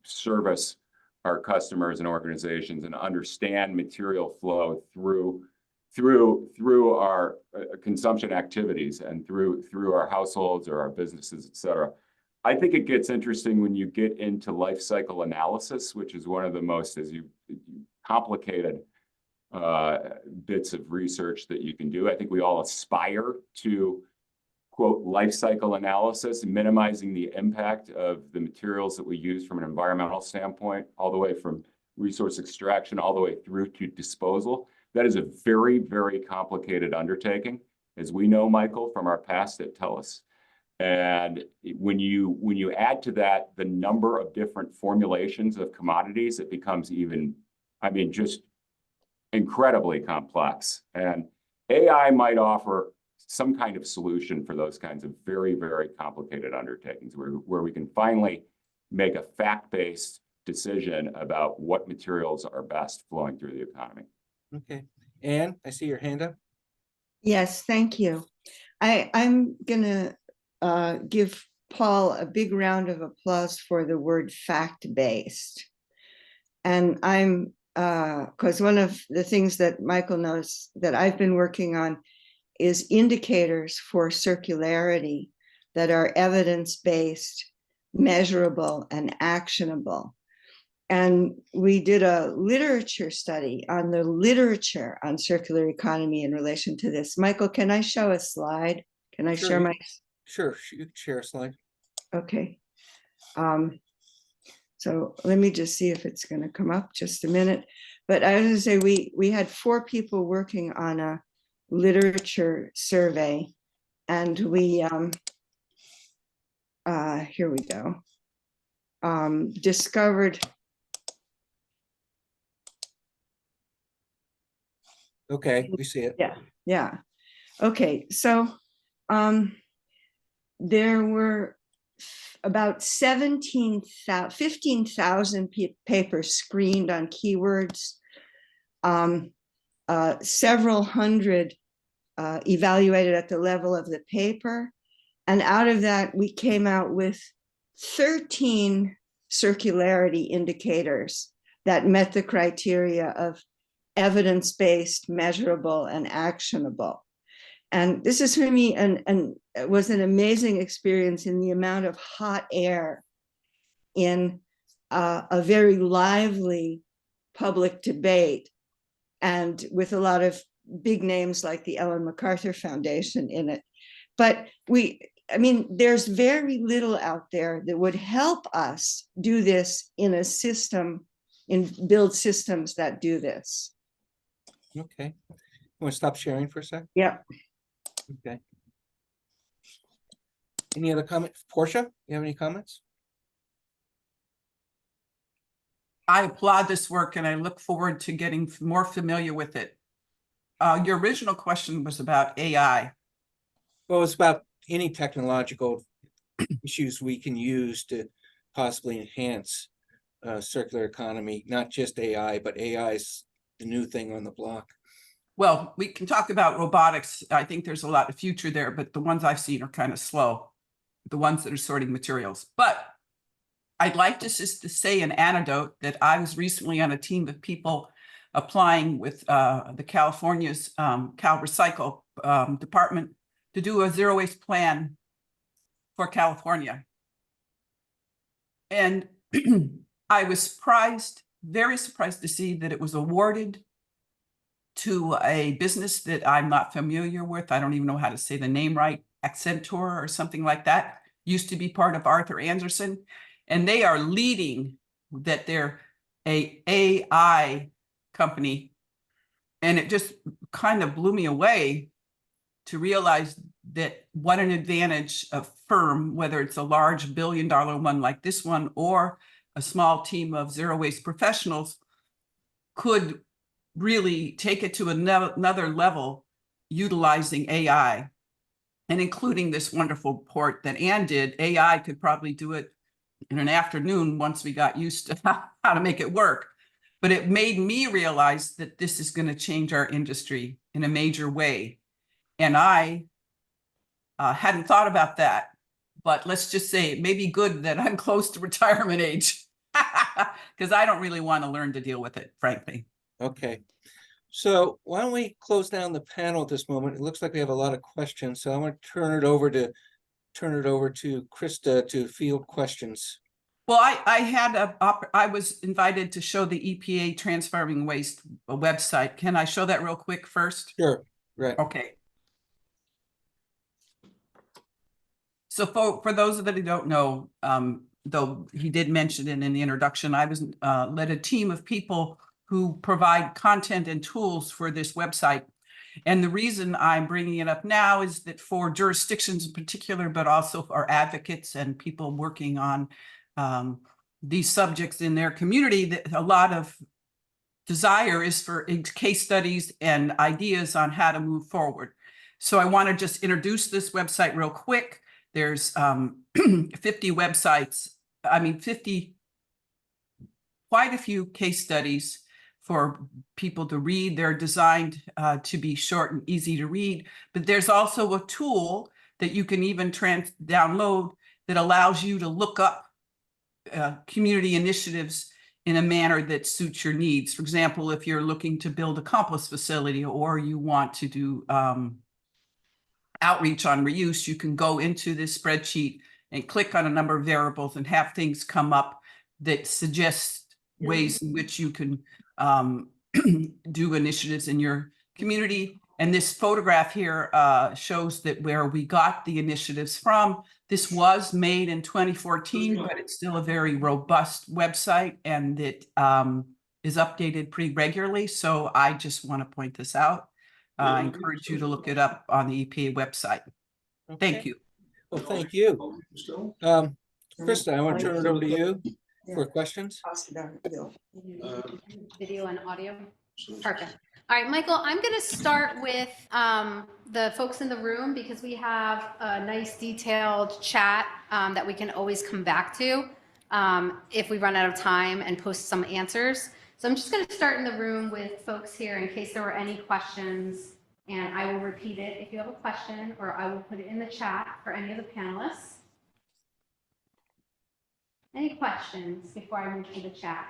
E: service our customers and organizations and understand material flow through our consumption activities and through our households or our businesses, et cetera. I think it gets interesting when you get into life cycle analysis, which is one of the most complicated bits of research that you can do. I think we all aspire to, quote, life cycle analysis, minimizing the impact of the materials that we use from an environmental standpoint, all the way from resource extraction, all the way through to disposal. That is a very, very complicated undertaking, as we know, Michael, from our past at TELUS. And when you add to that the number of different formulations of commodities, it becomes even, just incredibly complex. And AI might offer some kind of solution for those kinds of very, very complicated undertakings where we can finally make a fact-based decision about what materials are best flowing through the economy.
C: Okay. Anne, I see your hand up.
D: Yes, thank you. I'm gonna give Paul a big round of applause for the word fact-based. And I'm, because one of the things that Michael knows that I've been working on is indicators for circularity that are evidence-based, measurable, and actionable. And we did a literature study on the literature on circular economy in relation to this. Michael, can I show a slide? Can I
C: Sure,
D: share
C: you
D: my,
C: Sure, you can share a slide.
D: okay. So let me just see if it's going to come up just a minute. But I was going to say, we had 4 people working on a literature survey, and we, here we go, discovered.
C: Okay, we see it.
D: Yeah. Okay, so there were about 15,000 papers screened on keywords, several hundred evaluated at the level of the paper. And out of that, we came out with 13 circularity indicators that met the criteria of evidence-based, measurable, and actionable. And this is for me, and it was an amazing experience in the amount of hot air in a very lively public debate, and with a lot of big names like the Ellen MacArthur Foundation in it. But I mean, there's very little out there that would help us do this in a system, and build systems that do this.
C: Okay. You want to stop sharing for a sec?
D: Yeah.
C: Okay. Any other comments? Portia, you have any comments?
F: I applaud this work and I look forward to getting more familiar with it. Your original question was about AI.
C: Well, it's about any technological issues we can use to possibly enhance circular economy, not just AI, but AI is the new thing on the block.
F: Well, we can talk about robotics. I think there's a lot of future there, but the ones I've seen are kind of slow, the ones that are sorting materials. But I'd like to just to say an anecdote that I was recently on a team of people applying with the California's Cal Recycle department to do a zero waste plan for California. And I was surprised, very surprised to see that it was awarded to a business that I'm not familiar with. I don't even know how to say the name right, Accenture or something like that. Used to be part of Arthur Andersen. And they are leading that they're a AI company. And it just kind of blew me away to realize that what an advantage a firm, whether it's a large billion-dollar one like this one or a small team of zero waste professionals, could really take it to another level utilizing AI, and including this wonderful report that Ann did. AI could probably do it in an afternoon once we got used to how to make it work. But it made me realize that this is going to change our industry in a major way. And I hadn't thought about that, but let's just say it may be good that I'm close to retirement age because I don't really want to learn to deal with it, frankly.
C: Okay. So why don't we close down the panel at this moment? It looks like we have a lot of questions. So I want to turn it over to Krista to field questions.
F: Well, I was invited to show the EPA Transforming Waste website. Can I show that real quick first?
C: Sure. Right.
F: Okay. So for those that don't know, though he did mention it in the introduction, I was led a team of people who provide content and tools for this website. And the reason I'm bringing it up now is that for jurisdictions in particular, but also for advocates and people working on these subjects in their community, that a lot of desire is for case studies and ideas on how to move forward. So I want to just introduce this website real quick. There's 50 websites, quite a few case studies for people to read. They're designed to be short and easy to read, but there's also a tool that you can even download that allows you to look up community initiatives in a manner that suits your needs. For example, if you're looking to build a compost facility or you want to do outreach on reuse, you can go into this spreadsheet and click on a number of variables and have things come up that suggest ways in which you can do initiatives in your community. And this photograph here shows that where we got the initiatives from. This was made in 2014, but it's still a very robust website, and it is updated pretty regularly. So I just want to point this out. I encourage you to look it up on the EPA website. Thank
C: Okay.
F: you.
C: Well, thank you. Krista, I want to turn it over to you for questions.
H: Video and audio. Perfect. All right, Michael, I'm going to start with the folks in the room because we have a nice detailed chat that we can always come back to if we run out of time and post some answers. So I'm just going to start in the room with folks here in case there were any questions, and I will repeat it if you have a question, or I will put it in the chat for any of the panelists. Any questions before I move to the chat?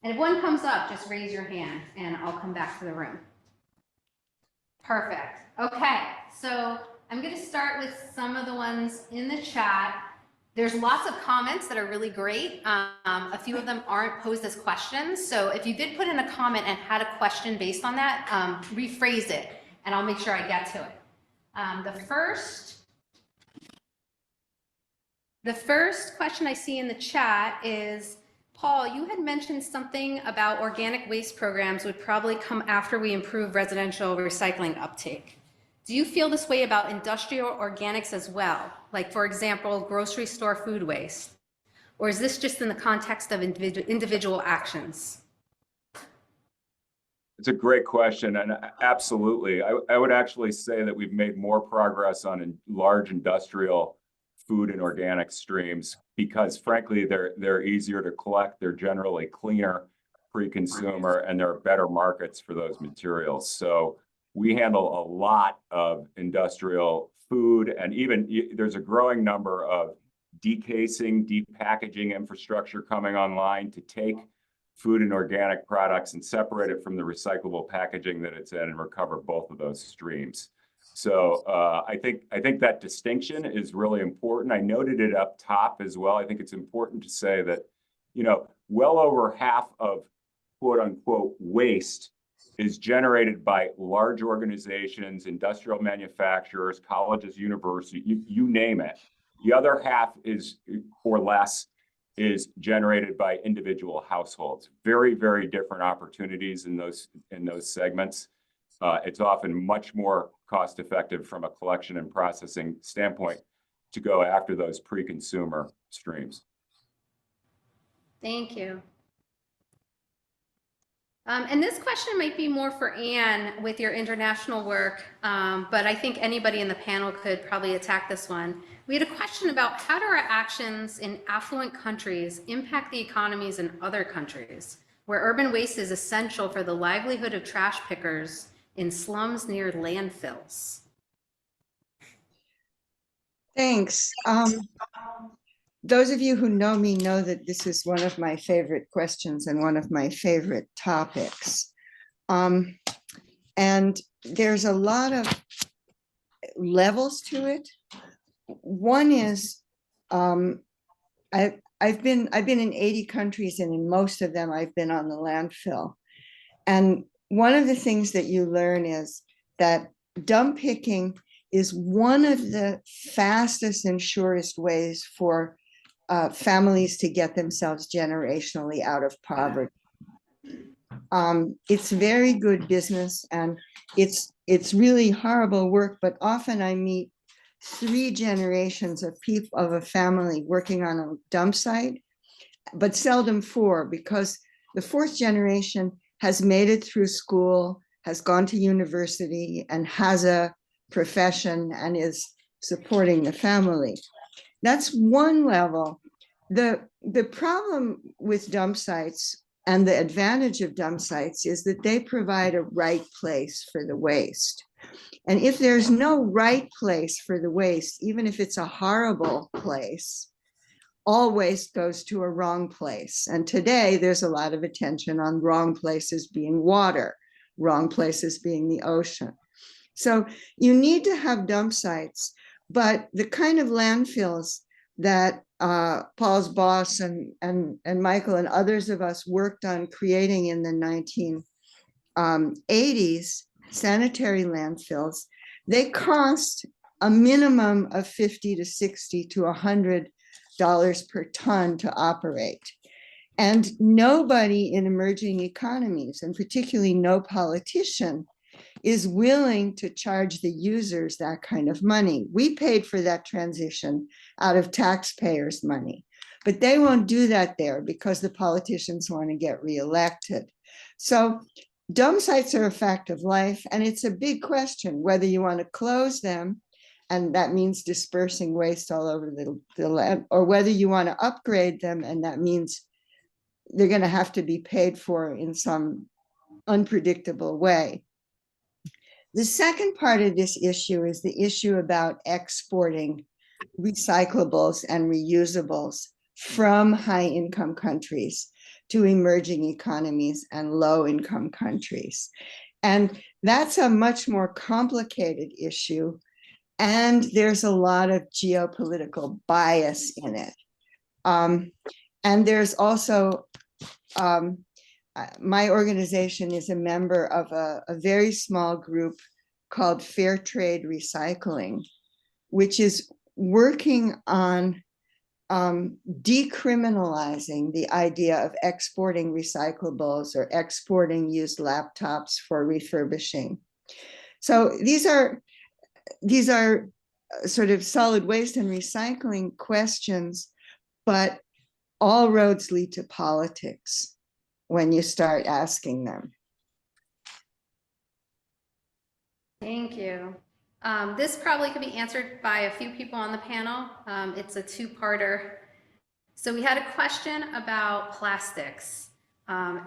H: And if one comes up, just raise your hand and I'll come back to the room. Perfect. Okay, so I'm going to start with some of the ones in the chat. There's lots of comments that are really great. A few of them aren't posed as questions. So if you did put in a comment and had a question based on that, rephrase it and I'll make sure I get to it. The first question I see in the chat is, Paul, you had mentioned something about organic waste programs would probably come after we improve residential recycling uptake. Do you feel this way about industrial organics as well? Like, for example, grocery store food waste? Or is this just in the context of individual actions?
E: It's a great question, and absolutely. I would actually say that we've made more progress on large industrial food and organic streams because, frankly, they're easier to collect. They're generally cleaner pre-consumer, and there are better markets for those materials. So we handle a lot of industrial food, and even there's a growing number of decasing, depackaging infrastructure coming online to take food and organic products and separate it from the recyclable packaging that it's in and recover both of those streams. So I think that distinction is really important. I noted it up top as well. I think it's important to say that, well over half of quote unquote waste is generated by large organizations, industrial manufacturers, colleges, universities, you name it. The other half is, or less, is generated by individual households. Very, very different opportunities in those segments. It's often much more cost effective from a collection and processing standpoint to go after those pre-consumer streams.
H: Thank you. And this question might be more for Anne with your international work, but I think anybody in the panel could probably attack this one. We had a question about how do our actions in affluent countries impact the economies in other countries, where urban waste is essential for the livelihood of trash pickers in slums near landfills.
D: Thanks. Those of you who know me know that this is one of my favorite questions and one of my favorite topics. And there's a lot of levels to it. One is, I've been in 80 countries, and in most of them I've been on the landfill. And one of the things that you learn is that dump picking is one of the fastest and surest ways for families to get themselves generationally out of poverty. It's very good business, and it's really horrible work, but often I meet 3 generations of people of a family working on a dump site, but seldom 4, because the 4th generation has made it through school, has gone to university, and has a profession and is supporting the family. That's one level. The problem with dump sites and the advantage of dump sites is that they provide a right place for the waste. And if there's no right place for the waste, even if it's a horrible place, all waste goes to a wrong place. And today there's a lot of attention on wrong places being water, wrong places being the ocean. So you need to have dump sites, but the kind of landfills that Paul's boss and Michael and others of us worked on creating in the 1980s sanitary landfills. They cost a minimum of $50 to $60 to $100 per ton to operate. And nobody in emerging economies, and particularly no politician, is willing to charge the users that kind of money. We paid for that transition out of taxpayers' money, but they won't do that there because the politicians want to get reelected. So dump sites are a fact of life, and it's a big question whether you want to close them, and that means dispersing waste all over the land, or whether you want to upgrade them, and that means they're going to have to be paid for in some unpredictable way. The second part of this issue is the issue about exporting recyclables and reusables from high-income countries to emerging economies and low-income countries. And that's a much more complicated issue, and there's a lot of geopolitical bias in it. And there's also, my organization is a member of a very small group called Fair Trade Recycling, which is working on decriminalizing the idea of exporting recyclables or exporting used laptops for refurbishing. So these are sort of solid waste and recycling questions, but all roads lead to politics when you start asking them.
H: Thank you. This probably could be answered by a few people on the panel. It's a two-parter. So we had a question about plastics,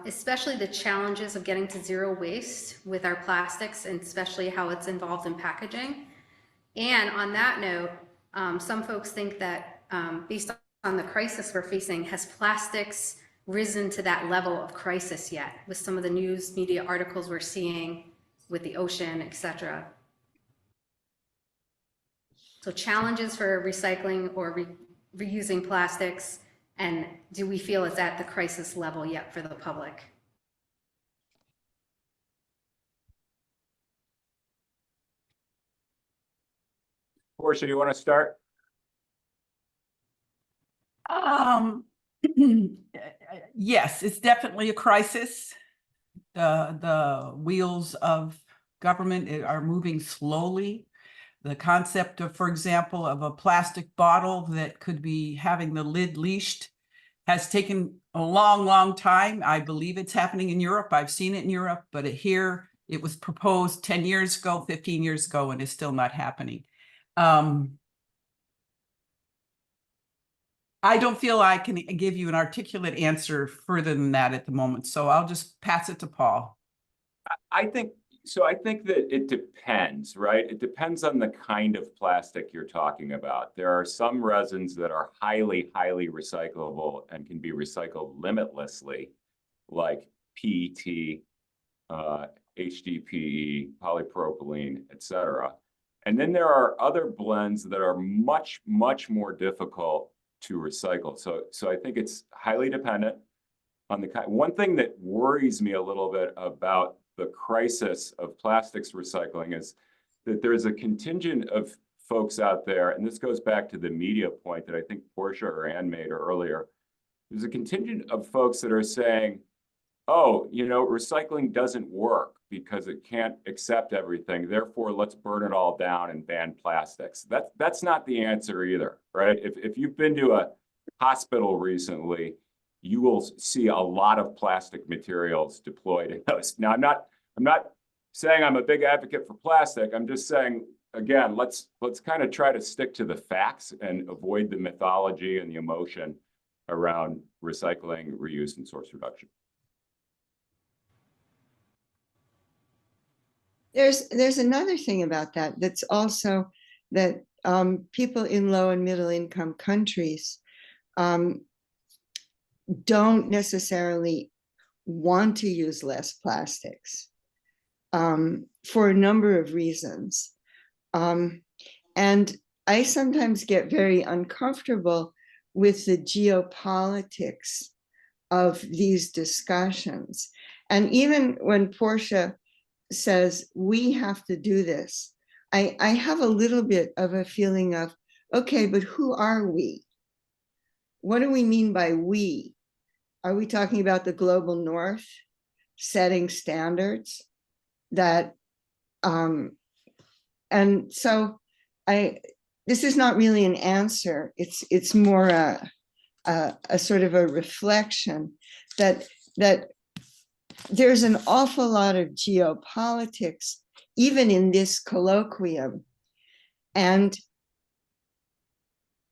H: especially the challenges of getting to zero waste with our plastics, and especially how it's involved in packaging. And on that note, some folks think that based on the crisis we're facing, has plastics risen to that level of crisis yet with some of the news media articles we're seeing with the ocean, etc.? So challenges for recycling or reusing plastics, and do we feel it's at the crisis level yet for the public?
E: Portia, you want to start?
F: Yes, it's definitely a crisis. The wheels of government are moving slowly. The concept of, for example, of a plastic bottle that could be having the lid leashed has taken a long, long time. I believe it's happening in Europe. I've seen it in Europe, but here it was proposed 10 years ago, 15 years ago, and it's still not happening. I don't feel I can give you an articulate answer further than that at the moment, so I'll just pass it to Paul.
E: I think that it depends, right? It depends on the kind of plastic you're talking about. There are some resins that are highly, highly recyclable and can be recycled limitlessly, like PET, HDPE, polypropylene, etc. And then there are other blends that are much, much more difficult to recycle. So I think it's highly dependent on the kind. One thing that worries me a little bit about the crisis of plastics recycling is that there's a contingent of folks out there, and this goes back to the media point that I think Portia or Ann made earlier. There's a contingent of folks that are saying, oh, you know, recycling doesn't work because it can't accept everything. Therefore, let's burn it all down and ban plastics. That's not the answer either, right? If you've been to a hospital recently, you will see a lot of plastic materials deployed in those. Now, I'm not saying I'm a big advocate for plastic. I'm just saying, again, let's kind of try to stick to the facts and avoid the mythology and the emotion around recycling, reuse, and source reduction.
D: There's another thing about that that's also that people in low and middle income countries don't necessarily want to use less plastics for a number of reasons. And I sometimes get very uncomfortable with the geopolitics of these discussions. And even when Portia says, we have to do this, I have a little bit of a feeling of, okay, but who are we? What do we mean by we? Are we talking about the global north setting standards that, and so this is not really an answer. It's more a sort of a reflection that there's an awful lot of geopolitics, even in this colloquium. And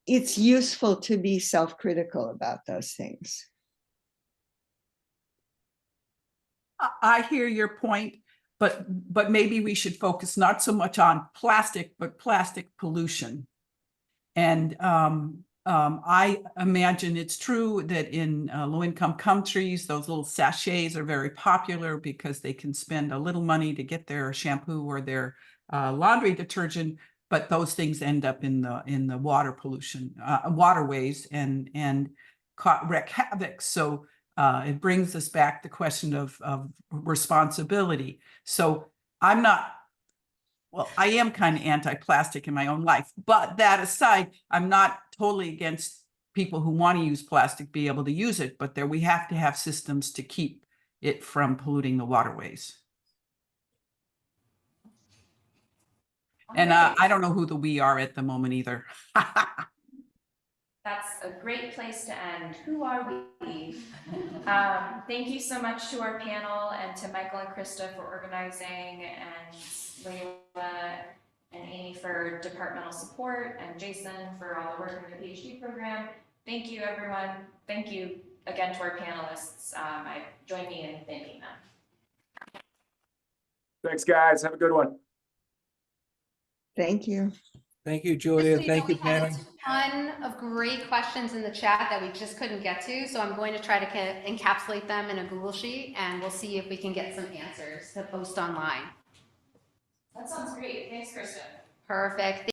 D: it's useful to be self-critical about those things.
F: I hear your point, but maybe we should focus not so much on plastic, but plastic pollution. And I imagine it's true that in low-income countries, those little sachets are very popular because they can spend a little money to get their shampoo or their laundry detergent, but those things end up in the water pollution, waterways, and wreak havoc. So it brings us back the question of responsibility. So I'm not. Well, I am kind of anti-plastic in my own life, but that aside, I'm not totally against people who want to use plastic be able to use it, but we have to have systems to keep it from polluting the waterways. And I don't know who the we are at the moment either.
A: That's a great place to end. Who are we? Thank you so much to our panel and to Michael and Krista for organizing, and Layla and Amy for departmental support, and Jason for all the work in the PhD program. Thank you, everyone. Thank you again to our panelists. Join me in thanking them.
E: Thanks, guys. Have a good one.
D: Thank you.
C: Thank you, Julia.
H: Just so
C: Thank you,
H: know, we had
C: Pam.
H: a ton of great questions in the chat that we just couldn't get to, so I'm going to try to encapsulate them in a Google Sheet, and we'll see if we can get some answers to post online.
A: That sounds great. Thanks, Krista.
H: Perfect.